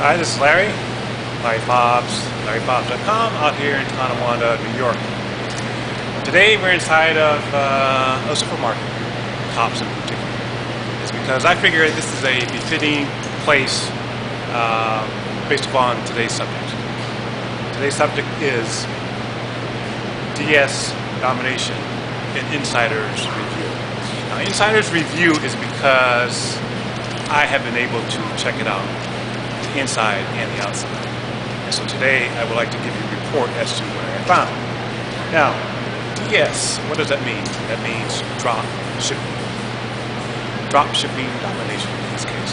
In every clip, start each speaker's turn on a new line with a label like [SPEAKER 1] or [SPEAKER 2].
[SPEAKER 1] Hi, this is Larry Fobbs, LarryFobbs.com, out here in Tonawanda, New York. Today we're inside of a supermarket, Tops in particular. It's because I figure this is a befitting place based upon today's subject. Today's subject is DS domination in Insider's Review. Now, Insider's Review is because I have been able to check it out, the inside and the outside. And so today I would like to give you a report as to what I found. Now, DS, what does that mean? That means drop shipping. Drop shipping domination in this case.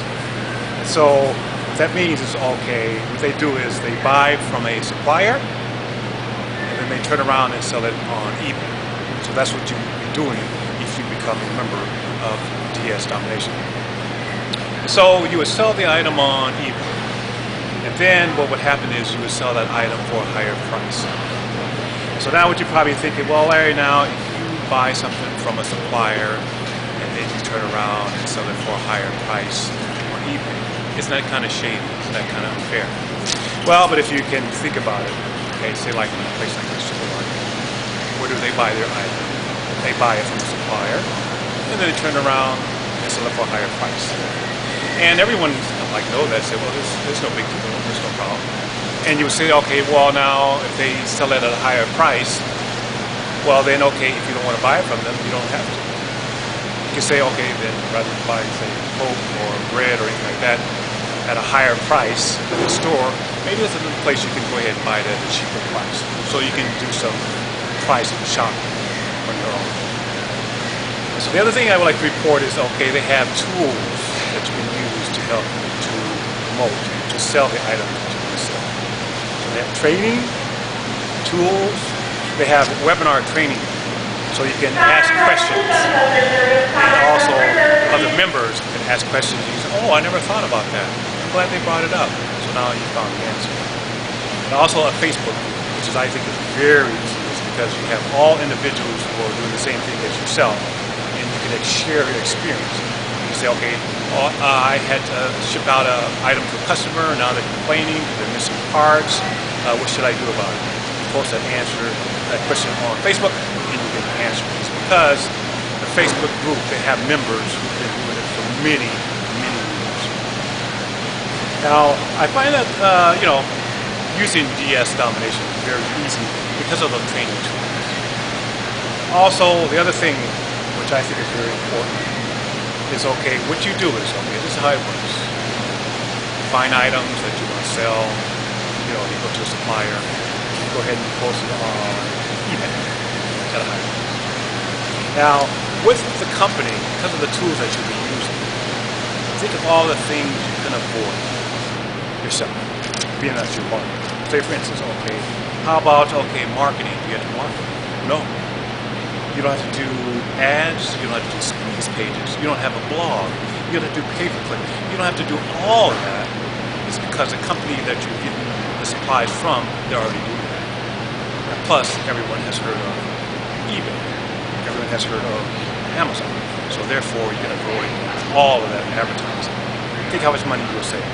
[SPEAKER 1] And so what that means is, okay, what they do is they buy from a supplier and then they turn around and sell it on eBay. So that's what you'll be doing if you become a member of DS domination. So you would sell the item on eBay. And then what would happen is you would sell that item for a higher price. So now what you're probably thinking, well, Larry, now if you buy something from a supplier and then you turn around and sell it for a higher price on eBay, isn't that kind of shady? Isn't that kind of unfair? Well, but if you can think about it, okay, say like in a place like a supermarket, where do they buy their item? They buy it from the supplier and then they turn around and sell it for a higher price. And everyone know that, say, well, there's no big deal, there's no problem. And you would say, okay, well, now if they sell it at a higher price, well then, okay, if you don't want to buy it from them, you don't have to. You can say, okay, then rather than buying, say, Coke or bread or anything like that at a higher price at the store, maybe there's another place you can go ahead and buy it at a cheaper price. So you can do some price shopping on your own. So the other thing I would like to report is, okay, they have tools that you can use to help to promote, to sell the items that you want to sell. So they have training, tools, they have webinar training, so you can ask questions. And also, other members can ask questions and you say, oh, I never thought about that. I'm glad they brought it up. So now you found the answer. And also a Facebook group, which is, I think, is very easy, because you have all individuals who are doing the same thing as yourself, and you can share your experience. You say, okay, I had to ship out an item to a customer, now they're complaining, they're missing parts, what should I do about it? You post that answer, that question on Facebook, and you get an answer. It's because the Facebook group, they have members who've been doing it for many, many years. Now, I find that, using DS domination is very easy because of the training tools. Also, the other thing, which I think is very important, is, okay, what you do is, okay, this is how it works. You find items that you want to sell, you go to a supplier, you go ahead and post it on eBay at a higher price. Now, with the company, because of the tools that you'll be using, think of all the things you can avoid yourself, being that you want. Say, for instance, okay, how about, okay, marketing? Do you have to market? No. You don't have to do ads, you don't have to do squeeze pages, you don't have a blog, you don't have to do pay-per-click, you don't have to do all of that. It's because the company that you're getting the supplies from, they're already doing that. And plus, everyone has heard of eBay, everyone has heard of Amazon, so therefore you can avoid all of that advertising. Think how much money you'll save.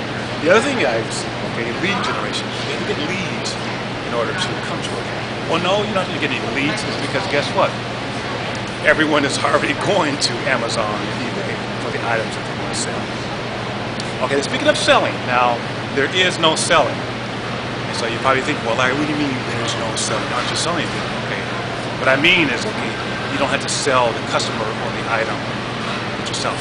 [SPEAKER 1] The other thing I see, okay, lead generation. You have to get leads in order to come to it. Well, no, you don't have to get any leads, because guess what? Everyone is already going to Amazon and eBay for the items that they want to sell. Okay, speaking of selling, now, there is no selling. And so you probably think, well, Larry, what do you mean there's no selling? Aren't you selling anything? Okay, what I mean is, okay, you don't have to sell the customer or the item yourself.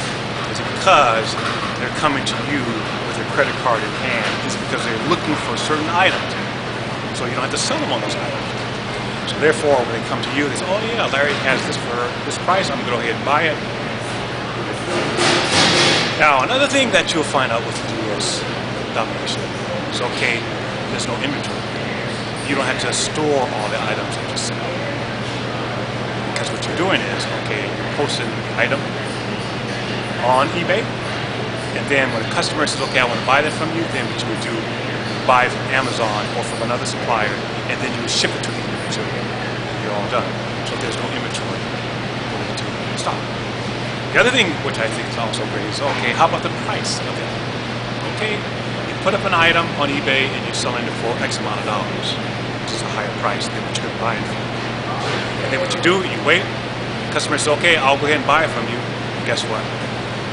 [SPEAKER 1] It's because they're coming to you with their credit card in hand. It's because they're looking for certain items. So you don't have to sell them on those items. So therefore, when they come to you, they say, oh yeah, Larry has this for this price, I'm going to go ahead and buy it. Now, another thing that you'll find out with DS domination is, okay, there's no inventory. You don't have to store all the items that you sell. Because what you're doing is, okay, you're posting the item on eBay, and then when a customer says, okay, I want to buy that from you, then what you would do, buy from Amazon or from another supplier, and then you would ship it to them. So you're all done. So there's no inventory going to stock. The other thing which I think is also great is, okay, how about the price of it? Okay, if put up an item on eBay and you're selling it for X amount of dollars, which is a higher price than what you could buy it for. And then what you do, you wait. The customer says, okay, I'll go ahead and buy it from you. And guess what?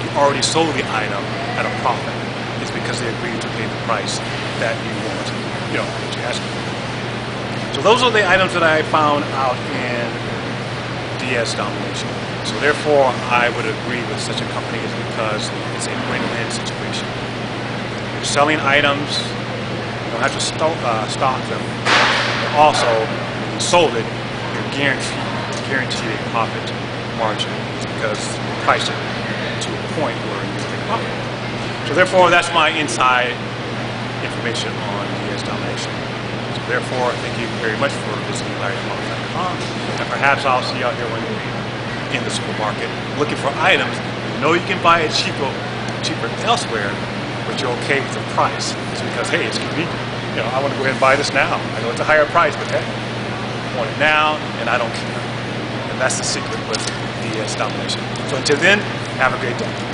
[SPEAKER 1] You already sold the item at a profit. It's because they agreed to pay the price that you want, that you asked for. So those are the items that I found out in DS domination. So therefore, I would agree with such a company is because it's a win-win situation. You're selling items, you don't have to stock them. But also, when you sold it, you're guaranteed a profit margin because you price it to a point where you make profit. So therefore, that's my inside information on DS domination. So therefore, thank you very much for visiting LarryMoff.com, and perhaps I'll see you out here one day in the supermarket looking for items. You know you can buy it cheaper elsewhere, but you're okay with the price. It's because, hey, it's convenient. I want to go ahead and buy this now. I know it's a higher price, but hey, I want it now, and I don't care. And that's the secret with DS domination. So until then, have a great day.